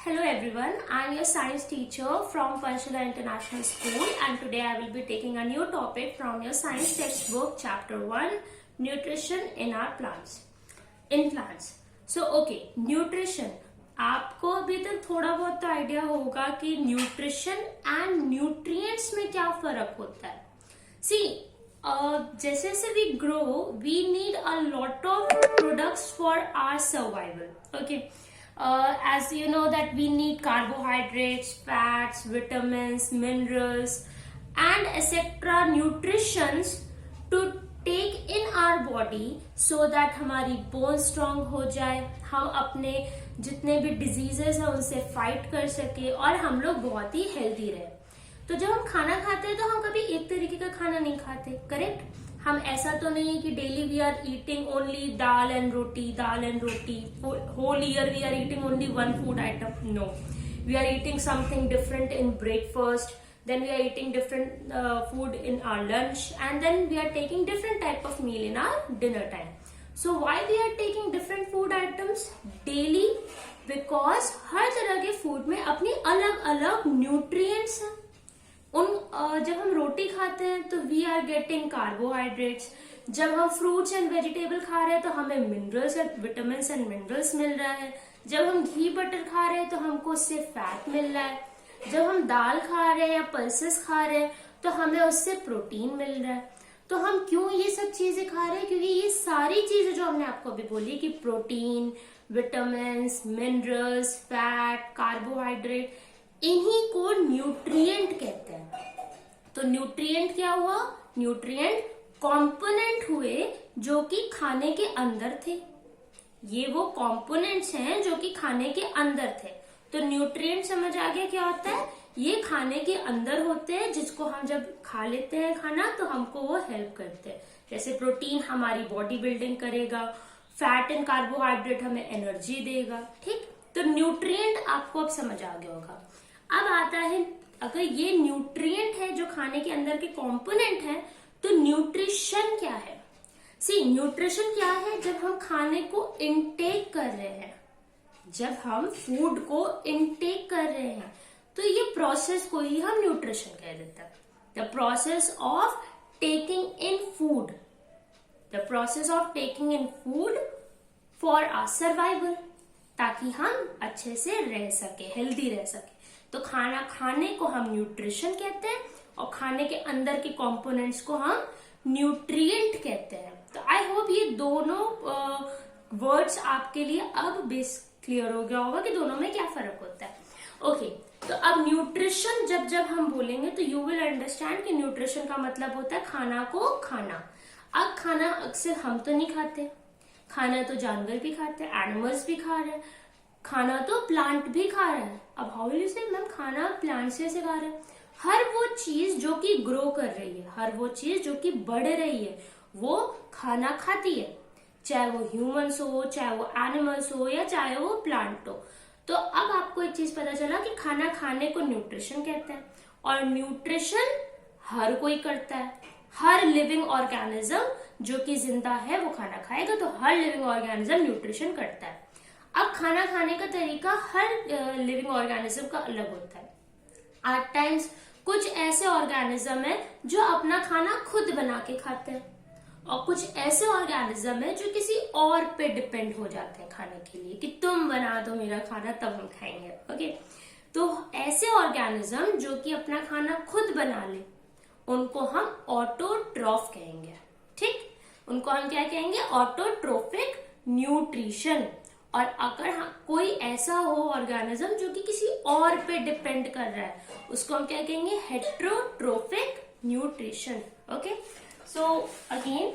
Hello everyone, I am your science teacher from Panchala International School and today I will be taking a new topic from your science textbook chapter 1 nutrition in our plants. In plants. So okay, nutrition. आपको अभी तक थोड़ा बहुत तो idea होगा कि nutrition and nutrients में क्या फर्क होता है. सी जैसे जैसे we grow we need a lot of products for our survival. Okay, as you know that we need carbohydrates, fats, vitamins, minerals and etc. nutritions to take in our body so that हमारी bone strong हो जाए, हम अपने जितने भी diseases हैं उनसे fight कर सके और हम लोग बहुत ही हेल्दी रहे. तो जब हम खाना खाते हैं तो हम कभी एक तरीके का खाना नहीं खाते, करेक्ट. हम ऐसा तो नहीं है कि daily we are eating only dal and roti, whole year we are eating only one food item. No, we are eating something different in breakfast, then we are eating different food in our lunch and then we are taking different type of meal in our dinner time. So why we are taking different food items daily? Because हर तरह के food में अपनी अलग अलग nutrients हैं. जब हम रोटी खाते हैं तो वी आर गेटिंग कार्बोहाइड्रेट्स. जब हम फ्रूट्स एंड वेजिटेबल खा रहे हैं तो हमें minerals and vitamin and minerals मिल रहा है. जब हम घी बटर खा रहे हैं तो हमको उससे फैट मिल रहा है. जब हम दाल खा रहे हैं या पल्सेस खा रहे हैं तो हमें उससे प्रोटीन मिल रहा है. तो हम क्यों ये सब चीजें खा रहे हैं? क्योंकि ये सारी चीजें जो हमने आपको अभी बोली कि protein, vitamin, minerals, fat, carbohydrate, इन्हीं को न्यूट्रिएंट कहते हैं. तो न्यूट्रिएंट क्या हुआ? न्यूट्रिएंट कंपोनेंट हुए जो कि खाने के अंदर थे. ये वो कंपोनेंट्स हैं जो कि खाने के अंदर थे. तो न्यूट्रिएंट समझ आ गया क्या होता है? ये खाने के अंदर होते हैं जिसको हम जब खा लेते हैं खाना तो हमको वो हेल्प करते हैं. जैसे प्रोटीन हमारी बॉडी बिल्डिंग करेगा, फैट एंड कार्बोहाइड्रेट हमें एनर्जी देगा. ठीक, तो न्यूट्रिएंट आपको अब समझ आ गया होगा. अब आता है, अगर ये न्यूट्रिएंट है जो खाने के अंदर के कंपोनेंट है तो न्यूट्रिशन क्या है? सी, न्यूट्रिशन क्या है? जब हम खाने को इनटेक कर रहे हैं, जब हम फूड को इनटेक कर रहे हैं तो ये प्रोसेस को ही हम न्यूट्रिशन कह देते हैं. The process of taking in food, the process of taking in food for our survival, ताकि हम अच्छे से रह सके, हेल्दी रह सके. तो खाना खाने को हम न्यूट्रिशन कहते हैं और खाने के अंदर के कंपोनेंट्स को हम न्यूट्रिएंट कहते हैं. तो आई होप ये दोनों वर्ड्स आपके लिए अब बेस क्लियर हो गया होगा कि दोनों में क्या फर्क होता है. ओके, तो अब न्यूट्रिशन जब जब हम बोलेंगे तो यू विल अंडरस्टैंड कि न्यूट्रिशन का मतलब होता है खाना को खाना. अब खाना अक्सर हम तो नहीं खाते, खाना तो जानवर भी खाते हैं, एनिमल्स भी खा रहे हैं, खाना तो प्लांट भी खा रहे हैं. अब हाउ विल यू से मैम खाना प्लांट से खा रहे हैं? हर वो चीज जो कि ग्रो कर रही है, हर वो चीज जो कि बढ़ रही है वो खाना खाती है, चाहे वो ह्यूमंस हो, चाहे वो एनिमल्स हो या चाहे वो प्लांट हो. तो अब आपको एक चीज पता चला कि खाना खाने को न्यूट्रिशन कहते हैं और न्यूट्रिशन हर कोई करता है. हर लिविंग ऑर्गेनिज्म जो कि जिंदा है वो खाना खाएगा, तो हर लिविंग ऑर्गेनिज्म न्यूट्रिशन करता है. अब खाना खाने का तरीका हर लिविंग ऑर्गेनिज्म का अलग होता है. एट टाइम्स कुछ ऐसे ऑर्गेनिज्म है जो अपना खाना खुद बना के खाते हैं और कुछ ऐसे ऑर्गेनिज्म है जो किसी और पे डिपेंड हो जाते हैं खाने के लिए कि तुम बना दो मेरा खाना तब हम खाएंगे. ओके, तो ऐसे ऑर्गेनिज्म जो कि अपना खाना खुद बना ले उनको हम ऑटोट्रॉफ कहेंगे. ठीक, उनको हम क्या कहेंगे? Autotrophic nutrition. और अगर कोई ऐसा हो ऑर्गेनिज्म जो कि किसी और पे डिपेंड कर रहा है उसको हम क्या कहेंगे? Heterotrophic nutrition. Okay, so again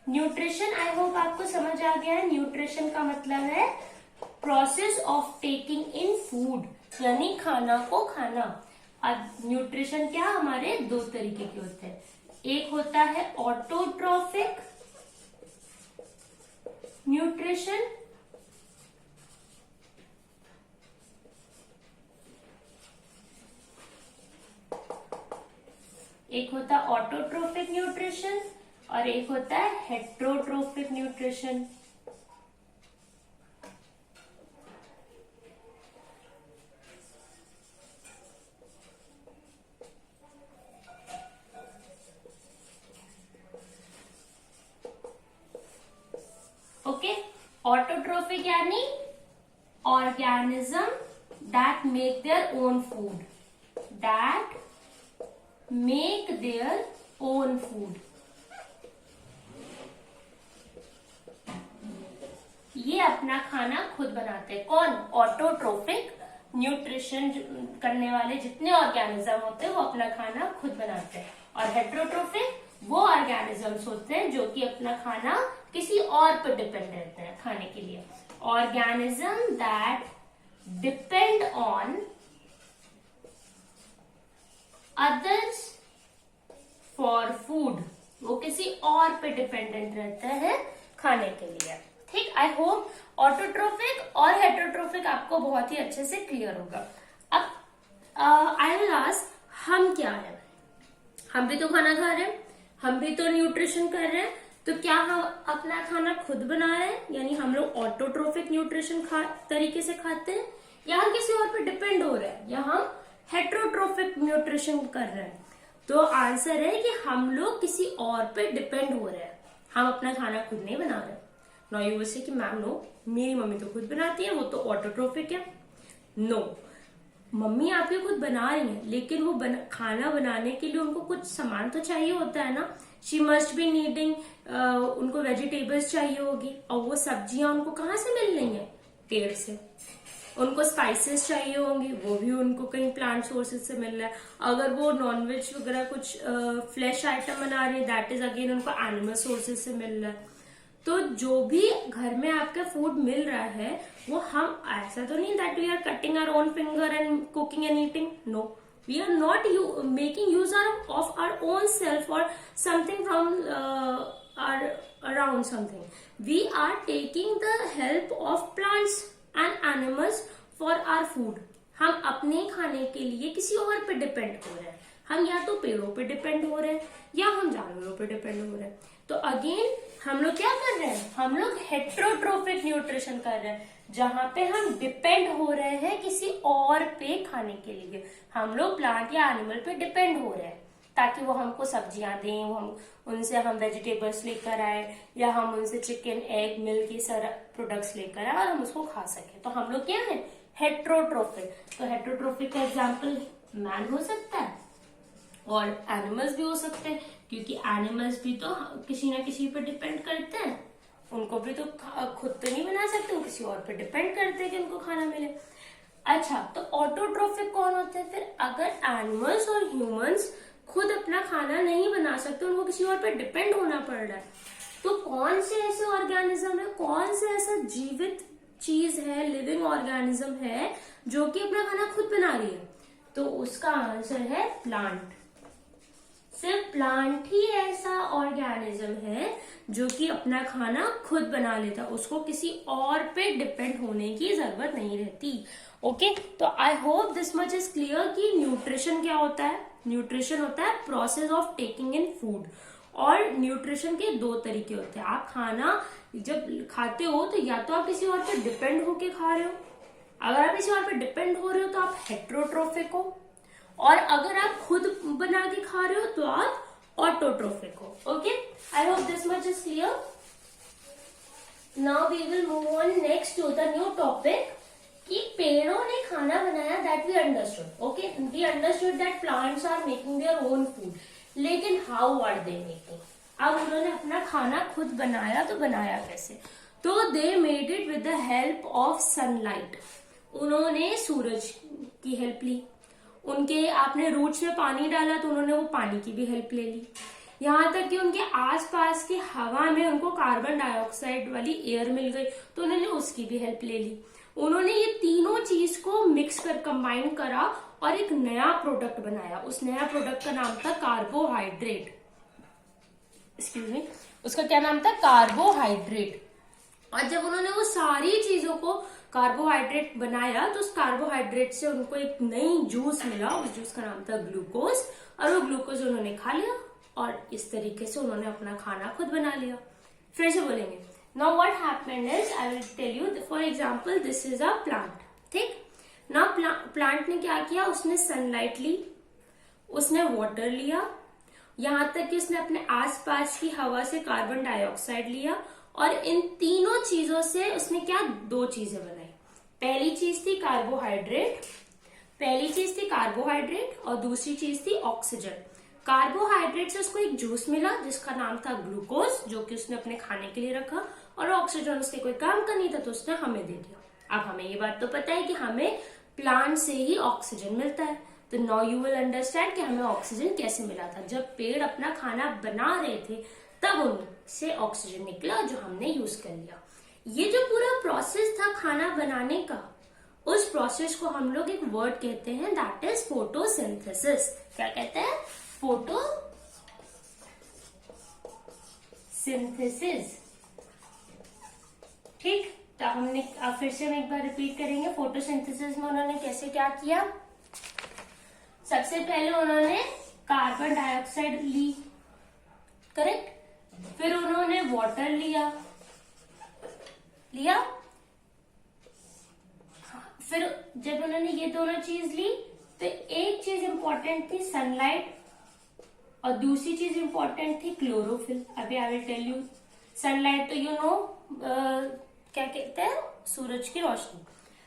nutrition I hope आपको समझ आ गया है. न्यूट्रिशन का मतलब है process of taking in food, यानी खाना को खाना. अब न्यूट्रिशन क्या हमारे दो तरीके के होते हैं. एक होता है ऑटोट्रोफिक न्यूट्रिशन, एक होता है ऑटोट्रोफिक न्यूट्रिशन और एक होता है हेट्रोट्रोफिक न्यूट्रिशन. ऑटोट्रोफिक यानी organism that make their own food, that make their own food. ये अपना खाना खुद बनाते हैं। कौन? ऑटोट्रोफिक, न्यूट्रिशन करने वाले जितने ऑर्गेनिज्म होते हैं वो अपना खाना खुद बनाते हैं। और हेट्रोट्रोफिक वो ऑर्गेनिजम्स होते हैं जो कि अपना खाना किसी और पर डिपेंड रहते हैं खाने के लिए। Organism that depend on others for food, वो किसी और पे डिपेंडेंट रहते हैं खाने के लिए। ठीक, आई होप ऑटोट्रोफिक और हेट्रोट्रोफिक आपको बहुत ही अच्छे से क्लियर होगा। अब आई विल आस्क, हम क्या है? हम भी तो खाना खा रहे हैं, हम भी तो न्यूट्रिशन कर रहे हैं, तो क्या हम अपना खाना खुद बना रहे हैं? यानी हम लोग ऑटोट्रोफिक न्यूट्रिशन तरीके से खाते हैं, या हम किसी और पे डिपेंड हो रहे हैं, या हम हेट्रोट्रोफिक न्यूट्रिशन कर रहे हैं? तो आंसर है कि हम लोग किसी और पे डिपेंड हो रहे हैं, हम अपना खाना खुद नहीं बना रहे। नो यू विल से कि मैम नो, मेरी मम्मी तो खुद बनाती है, वो तो ऑटोट्रोफिक है। नो, मम्मी आपके खुद बना रही है, लेकिन वो खाना बनाने के लिए उनको कुछ सामान तो चाहिए होता है ना। शी मस्ट बी नीडिंग, उनको वेजिटेबल्स चाहिए होगी, और वो सब्जियां उनको कहाँ से मिल रही है? पेड़ से। उनको स्पाइसेस चाहिए होंगी, वो भी उनको कहीं प्लांट सोर्सेज से मिल रहा है। अगर वो नॉनवेज वगैरह कुछ फ्लैश आइटम बना रही है, दैट इज अगेन उनको एनिमल सोर्सेज से मिल रहा है। तो जो भी घर में आपका फूड मिल रहा है वो हम, ऐसा तो नहीं that we are cutting our own finger and cooking and eating, no, we are not making use of our own self और something from around something. We are taking the help of plants and animals for our food. हम अपने खाने के लिए किसी और पे depend हो रहे हैं। हम या तो पेड़ों पे डिपेंड हो रहे हैं या हम जानवरों पे डिपेंड हो रहे हैं। तो अगेन हम लोग क्या कर रहे हैं? हम लोग हेट्रोट्रोफिक न्यूट्रिशन कर रहे हैं, जहां पे हम डिपेंड हो रहे हैं किसी और पे खाने के लिए। हम लोग प्लांट या एनिमल पे डिपेंड हो रहे हैं ताकि वो हमको सब्जियां दें, हम उनसे हम वेजिटेबल्स लेकर आए, या हम उनसे चिकन, एग, मिल्क ये सारा प्रोडक्ट्स लेकर आए और हम उसको खा सके। तो हम लोग क्या है? हेट्रोट्रोफिक। तो हेट्रोट्रोफिक का एग्जाम्पल मैन हो सकता है और एनिमल्स भी हो सकते हैं, क्योंकि एनिमल्स भी तो किसी ना किसी पे डिपेंड करते हैं। उनको भी तो खुद तो नहीं बना सकते, वो किसी और पे डिपेंड करते हैं कि उनको खाना मिले। अच्छा, तो ऑटोट्रोफिक कौन होते हैं फिर? अगर एनिमल्स और ह्यूमंस खुद अपना खाना नहीं बना सकते, उनको किसी और पे डिपेंड होना पड़ रहा है, तो कौन से ऐसे ऑर्गेनिज्म है, कौन से ऐसा जीवित चीज है, लिविंग ऑर्गेनिज्म है जो कि अपना खाना खुद बना रही है? तो उसका आंसर है प्लांट। सिर्फ प्लांट ही ऐसा ऑर्गेनिज्म है जो कि अपना खाना खुद बना लेता, उसको किसी और पे डिपेंड होने की जरूरत नहीं रहती। ओके, तो आई hope this much is clear कि न्यूट्रिशन क्या होता है। न्यूट्रिशन होता है process of taking in food, और न्यूट्रिशन के दो तरीके होते हैं। आप खाना जब खाते हो तो या तो आप किसी और पे डिपेंड होके खा रहे हो, अगर आप किसी और पे डिपेंड हो रहे हो तो आप हेट्रोट्रोफिक हो, और अगर आप खुद बना के खा रहे हो तो आप ऑटोट्रोफिक हो। Okay, I hope this much is clear. Now we will move on next to the new topic कि पेड़ों ने खाना बनाया, that we understood. Okay, we understood that plants are making their own food, लेकिन how are they making? अब उन्होंने अपना खाना खुद बनाया, तो बनाया कैसे? तो they made it with the help of sunlight. उन्होंने सूरज की हेल्प ली, उनके आपने रूट्स में पानी डाला तो उन्होंने वो पानी की भी हेल्प ले ली, यहाँ तक कि उनके आसपास की हवा में उनको कार्बन डाइऑक्साइड वाली एयर मिल गई तो उन्होंने उसकी भी हेल्प ले ली। उन्होंने ये तीनों चीज को मिक्स कर कंबाइन करा और एक नया प्रोडक्ट बनाया। उस नया प्रोडक्ट का नाम था कार्बोहाइड्रेट। एक्सक्यूज मी, उसका क्या नाम था? कार्बोहाइड्रेट। और जब उन्होंने वो सारी चीजों को कार्बोहाइड्रेट बनाया तो उस कार्बोहाइड्रेट से उनको एक नई जूस मिला, उस जूस का नाम था ग्लूकोज, और वो ग्लूकोज उन्होंने खा लिया और इस तरीके से उन्होंने अपना खाना खुद बना लिया। फिर से बोलेंगे। Now what happened is, I will tell you, for example this is a plant. ठीक, नाउ प्लांट ने क्या किया? उसने सनलाइट ली, उसने वाटर लिया, यहाँ तक कि उसने अपने आसपास की हवा से कार्बन डाइऑक्साइड लिया और इन तीनों चीजों से उसने क्या दो चीजें बनाई। पहली चीज थी कार्बोहाइड्रेट और दूसरी चीज थी ऑक्सीजन। कार्बोहाइड्रेट से उसको एक जूस मिला जिसका नाम था ग्लूकोज, जो कि उसने अपने खाने के लिए रखा, और ऑक्सीजन उसके कोई काम का नहीं था तो उसने हमें दे दिया। अब हमें ये बात तो पता है कि हमें प्लांट से ही ऑक्सीजन मिलता है, तो नाउ यू विल अंडरस्टैंड कि हमें ऑक्सीजन कैसे मिला था। जब पेड़ अपना खाना बना रहे थे तब उनसे ऑक्सीजन निकला जो हमने यूज कर लिया। ये जो पूरा प्रोसेस था खाना बनाने का, उस प्रोसेस को हम लोग एक वर्ड कहते हैं, दैट इज फोटोसिंथेसिस। क्या कहते हैं? फोटोसिंथेसिस। ठीक, तो हमने फिर से हम एक बार रिपीट करेंगे। फोटोसिंथेसिस में उन्होंने कैसे क्या किया? सबसे पहले उन्होंने कार्बन डाइऑक्साइड ली, करेक्ट, फिर उन्होंने वाटर लिया, फिर जब उन्होंने ये दोनों चीज ली तो एक चीज इंपॉर्टेंट थी सनलाइट और दूसरी चीज इंपॉर्टेंट थी क्लोरोफिल। अभी I will tell you. Sunlight तो यू नो क्या कहते हैं? सूरज की रोशनी।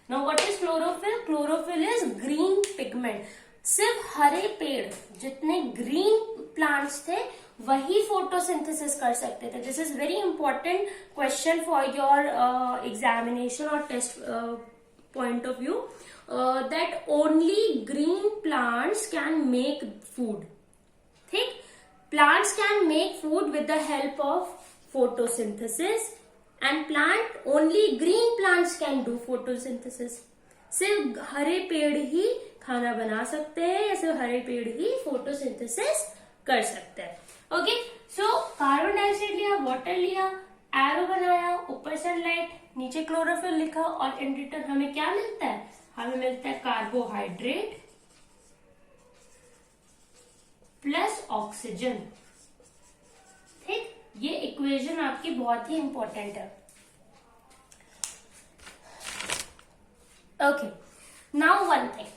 Now what is chlorophyll? Chlorophyll is green pigment. सिर्फ हरे पेड़, जितने ग्रीन प्लांट्स थे, वही फोटोसिंथेसिस कर सकते थे। This is very important question for your examination और test point of view, that only green plants can make food. ठीक, plants can make food with the help of photosynthesis and plant only green plants can do photosynthesis. सिर्फ हरे पेड़ ही खाना बना सकते हैं या सिर्फ हरे पेड़ ही फोटोसिंथेसिस कर सकते हैं। ओके, सो कार्बन डाइऑक्साइड लिया, वाटर लिया, एरो बनाया, ऊपर सनलाइट, नीचे क्लोरोफिल लिखा, और इन रिटर्न हमें क्या मिलता है? हमें मिलता है कार्बोहाइड्रेट प्लस ऑक्सीजन। ठीक, ये इक्वेशन आपकी बहुत ही इंपॉर्टेंट है। ओके, नाउ वन थिंग,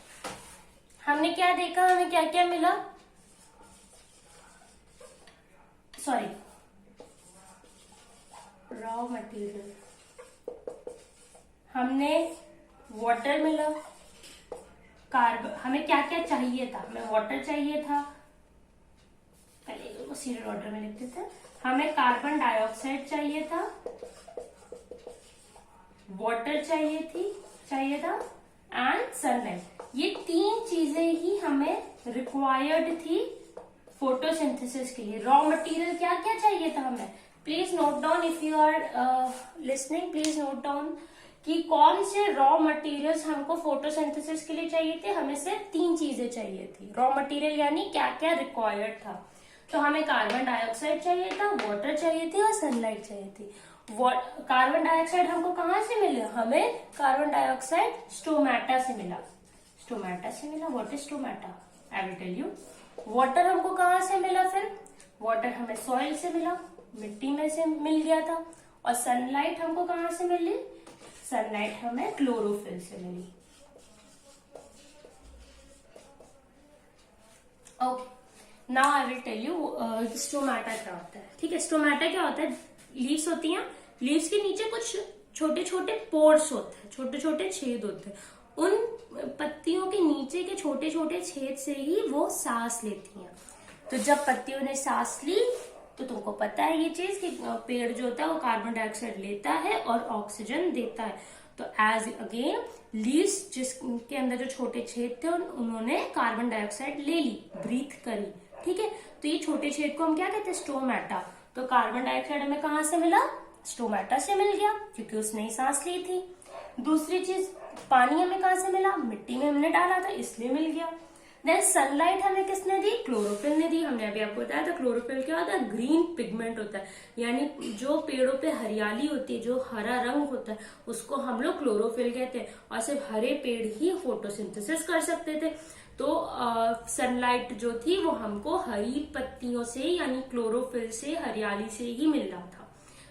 हमने क्या देखा, हमें क्या क्या मिला? सॉरी, रॉ मटेरियल, हमने वाटर मिला, कार्बन, हमें क्या क्या चाहिए था? हमें वाटर चाहिए था, पहले सीरियल ऑर्डर में लिखते थे। हमें कार्बन डाइऑक्साइड चाहिए था, वाटर चाहिए था एंड सनलाइट। ये तीन चीजें ही हमें रिक्वायर्ड थी फोटोसिंथेसिस के लिए। रॉ मटेरियल क्या क्या चाहिए था हमें? Please note down, if you are listening please note down कि कौन से रॉ मटेरियल्स हमको फोटोसिंथेसिस के लिए चाहिए थे। हमें सिर्फ तीन चीजें चाहिए थी। रॉ मटेरियल यानी क्या क्या रिक्वायर्ड था। तो हमें कार्बन डाइऑक्साइड चाहिए था, वाटर चाहिए थी और सनलाइट चाहिए थी। कार्बन डाइऑक्साइड हमको कहाँ से मिला? हमें कार्बन डाइऑक्साइड स्टोमेटा से मिला। What is stomata? I will tell you. Water हमको कहाँ से मिला? फिर वाटर हमें सॉइल से मिला, मिट्टी में से मिल गया था। और सनलाइट हमको कहाँ से मिली? सनलाइट हमें क्लोरोफिल से मिली। Okay, now I will tell you stomata क्या होता है। ठीक है, स्टोमेटा क्या होता है? लीव्स होती हैं, लीव्स के नीचे कुछ छोटे छोटे पोर्स होते हैं, छोटे छोटे छेद होते हैं। उन पत्तियों के नीचे के छोटे छोटे छेद से ही वो सांस लेती हैं। तो जब पत्तियों ने सांस ली तो तुमको पता है ये चीज कि पेड़ जो होता है वो कार्बन डाइऑक्साइड लेता है और ऑक्सीजन देता है। तो एज अगेन लीव्स जिसके अंदर जो छोटे छेद थे उन्होंने कार्बन डाइऑक्साइड ले ली, ब्रीथ करी। ठीक है, तो ये छोटे छेद को हम क्या कहते हैं? स्टोमेटा। तो कार्बन डाइऑक्साइड हमें कहाँ से मिला? स्टोमेटा से मिल गया, क्योंकि उसने ही सांस ली थी। दूसरी चीज, पानी हमें कहाँ से मिला? मिट्टी में हमने डाला था इसलिए मिल गया। देन सनलाइट हमें किसने दी? क्लोरोफिल ने दी। हमने अभी आपको बताया था क्लोरोफिल क्या होता है? ग्रीन पिगमेंट होता है, यानी जो पेड़ों पे हरियाली होती है, जो हरा रंग होता है, उसको हम लोग क्लोरोफिल कहते हैं। और सिर्फ हरे पेड़ ही फोटोसिंथेसिस कर सकते थे। तो सनलाइट जो थी वो हमको हरी पत्तियों से यानी क्लोरोफिल से, हरियाली से ही मिल रहा था।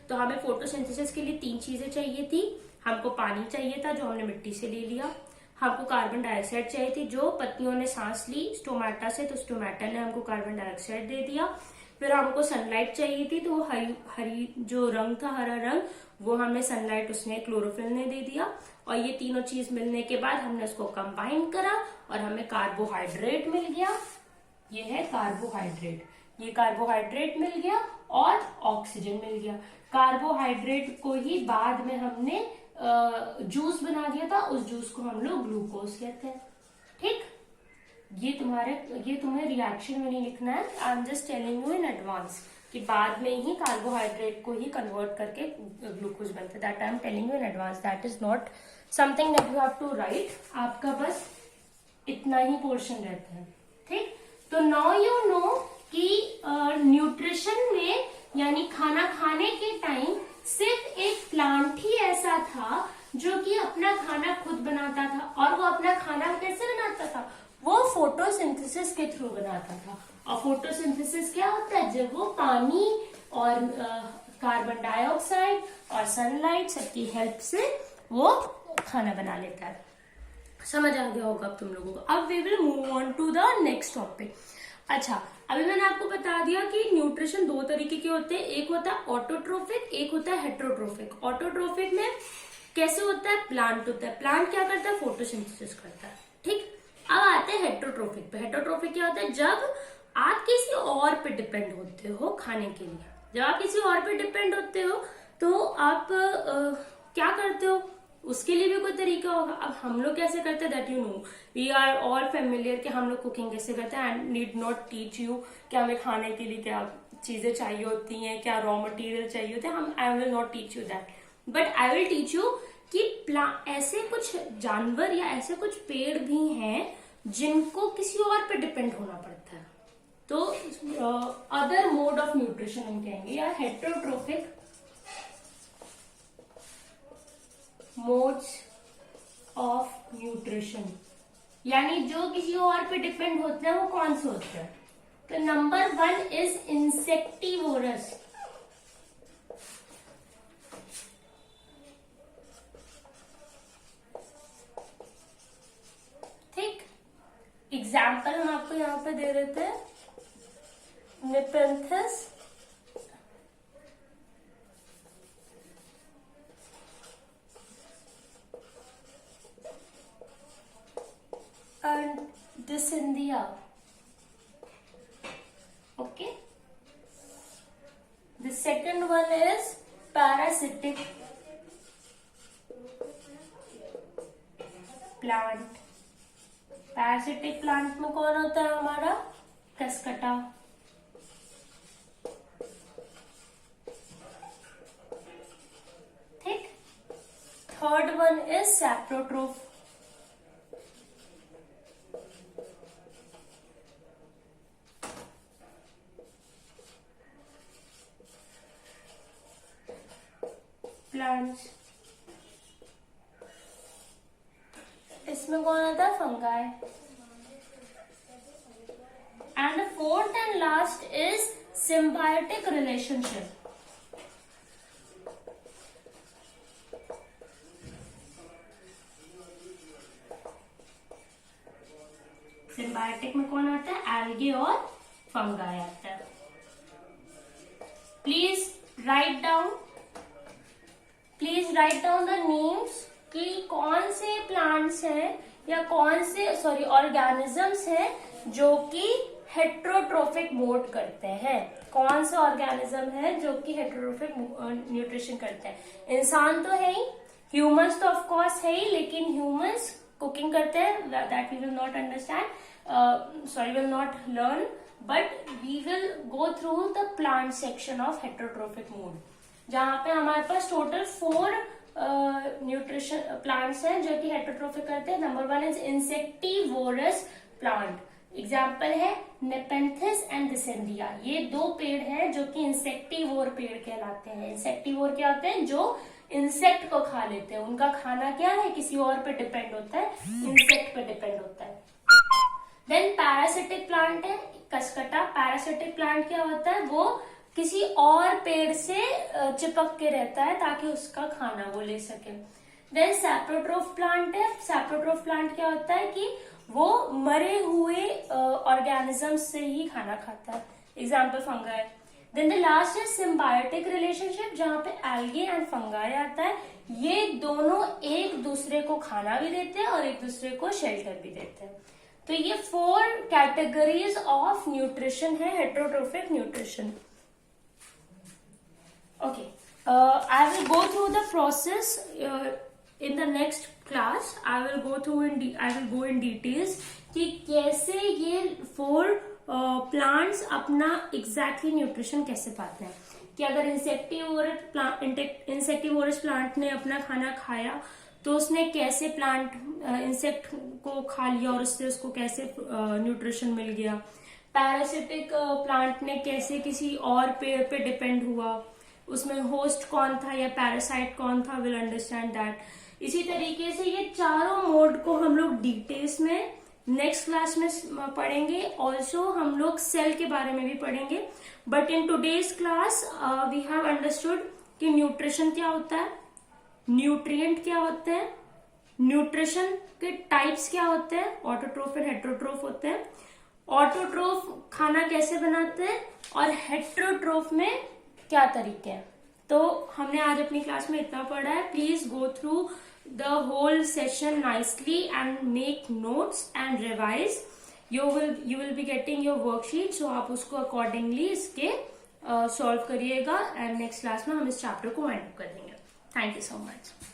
तो हमें फोटोसिंथेसिस के लिए तीन चीजें चाहिए थी। हमको पानी चाहिए था जो हमने मिट्टी से ले लिया, हमको कार्बन डाइऑक्साइड चाहिए थी जो पत्तियों ने सांस ली स्टोमेटा से, तो स्टोमेटा ने हमको कार्बन डाइऑक्साइड दे दिया। फिर हमको सनलाइट चाहिए थी, तो वो हरी जो रंग था, हरा रंग, वो हमें सनलाइट उसने क्लोरोफिल ने दे दिया। और ये तीनों चीज मिलने के बाद हमने उसको कंबाइन करा और हमें कार्बोहाइड्रेट मिल गया। ये है कार्बोहाइड्रेट, ये कार्बोहाइड्रेट मिल गया और ऑक्सीजन मिल गया। कार्बोहाइड्रेट को ही बाद में हमने जूस बना दिया था, उस जूस को हम लोग ग्लूकोज कहते हैं। ठीक, ये तुम्हें रिएक्शन में नहीं लिखना है, I am just telling you in advance कि बाद में ही कार्बोहाइड्रेट को ही कन्वर्ट करके ग्लूकोज बनता है। That I am telling you in advance, that is not something that you have to write. आपका बस इतना ही पोर्शन रहता है। ठीक, तो नाउ यू नो कि न्यूट्रिशन में यानी खाना खाने के टाइम सिर्फ एक प्लांट ही ऐसा था जो कि अपना खाना खुद बनाता था। और वो अपना खाना कैसे बनाता था? वो फोटोसिंथेसिस के थ्रू बनाता था। और फोटोसिंथेसिस क्या होता है? जब वो पानी और कार्बन डाइऑक्साइड और सनलाइट सबकी हेल्प से वो खाना बना लेता है। समझ आ गया होगा अब तुम लोगों को। अब we will move on to the next topic. अच्छा, अभी मैंने आपको बता दिया कि न्यूट्रिशन दो तरीके के होते हैं, एक होता है ऑटोट्रोफिक, एक होता है हेट्रोट्रोफिक। ऑटोट्रोफिक में कैसे होता है? प्लांट होता है। प्लांट क्या करता है? फोटोसिंथेसिस करता है। ठीक, अब आते हैं हेट्रोट्रोफिक पे। हेट्रोट्रोफिक क्या होता है? जब आप किसी और पे डिपेंड होते हो खाने के लिए। जब आप किसी और पे डिपेंड होते हो तो आप क्या करते हो? उसके लिए भी कोई तरीका होगा। अब हम लोग कैसे करते हैं, that you know, we are all familiar कि हम लोग कुकिंग कैसे करते हैं। And need not teach you कि हमें खाने के लिए क्या चीजें चाहिए होती हैं, क्या रॉ मटेरियल चाहिए होते हैं। हम I will not teach you that, but I will teach you कि ऐसे कुछ जानवर या ऐसे कुछ पेड़ भी हैं जिनको किसी और पे डिपेंड होना पड़ता है। तो अदर मोड ऑफ न्यूट्रिशन हम कहेंगे, या हेट्रोट्रोफिक मोड्स ऑफ न्यूट्रिशन, यानी जो किसी और पे डिपेंड होते हैं वो कौन से होते हैं? तो नंबर 1 इज इंसेक्टिवोरस। ठीक, एग्जाम्पल हम आपको यहां पे दे देते हैं, नेपेंथस and Dicendia. Okay, the second one is parasitic plant. Parasitic plant में कौन होता है हमारा? कसकटा। ठीक, third one is saprotroph. Plants, इसमें कौन आता है? Fungi. And the fourth and last is symbiotic relationship. Symbiotic में कौन आता है? एल्गे और फंगाई आता है। Please write down the names कि कौन से प्लांट्स हैं या कौन से ऑर्गेनिजम्स हैं जो कि हेट्रोट्रोफिक मोड करते हैं। कौन सा ऑर्गेनिज्म है जो कि हेट्रोट्रोफिक न्यूट्रिशन करते हैं? इंसान तो है ही, ह्यूमंस तो ऑफ कोर्स है ही, लेकिन ह्यूमंस कुकिंग करते हैं, that we will not understand, will not learn, but we will go through the plant section of heterotrophic mode, जहां पे हमारे पास टोटल 4 न्यूट्रिशन प्लांट्स हैं जो कि हेट्रोट्रोफिक करते हैं। Number 1 is insectivorous plant. Example है नेपेंथिस एंड डिसेंडिया। ये 2 पेड़ हैं जो कि इंसेक्टिवोर पेड़ कहलाते हैं। इंसेक्टिवोर क्या होते हैं? जो इंसेक्ट को खा लेते हैं। उनका खाना क्या है? किसी और पे डिपेंड होता है, इंसेक्ट पे डिपेंड होता है। देन पैरासिटिक प्लांट है कसकटा। पैरासिटिक प्लांट क्या होता है? वो किसी और पेड़ से चिपक के रहता है ताकि उसका खाना वो ले सके। देन सैप्रोट्रोफ प्लांट है। सैप्रोट्रोफ प्लांट क्या होता है कि वो मरे हुए ऑर्गेनिज्म से ही खाना खाता है। Example fungi. Then the last is symbiotic relationship, जहां पे एल्गी एंड फंगाई आता है। ये दोनों एक दूसरे को खाना भी देते हैं और एक दूसरे को शेल्टर भी देते हैं। तो ये 4 कैटेगरीज ऑफ न्यूट्रिशन है, heterotrophic nutrition. Okay, I will go through the process in the next class. I will go in details कि कैसे ये 4 plants अपना exactly nutrition कैसे पाते हैं। कि अगर इंसेक्टिवोरस प्लांट ने अपना खाना खाया तो उसने कैसे इंसेक्ट को खा लिया और उससे उसको कैसे न्यूट्रिशन मिल गया। पैरासिटिक प्लांट ने कैसे किसी और पेड़ पे डिपेंड हुआ, उसमें होस्ट कौन था या पैरासाइट कौन था, विल अंडरस्टैंड दैट। इसी तरीके से ये चारों मोड को हम लोग डिटेल्स में नेक्स्ट क्लास में पढ़ेंगे। ऑल्सो हम लोग सेल के बारे में भी पढ़ेंगे। But in today's class we have understood कि न्यूट्रिशन क्या होता है, न्यूट्रिएंट क्या होते हैं, न्यूट्रिशन के टाइप्स क्या होते हैं, ऑटोट्रोफ एंड हेटेरोट्रोफ होते हैं, ऑटोट्रोफ खाना कैसे बनाते हैं और हेटेरोट्रोफ में क्या तरीके हैं। तो हमने आज अपनी क्लास में इतना पढ़ा है। Please go through the whole session nicely and make notes and revise. You will be getting your worksheet, so आप उसको अकॉर्डिंगली इसके सॉल्व करिएगा एंड नेक्स्ट क्लास में हम इस चैप्टर को वाइंड अप कर देंगे। Thank you so much.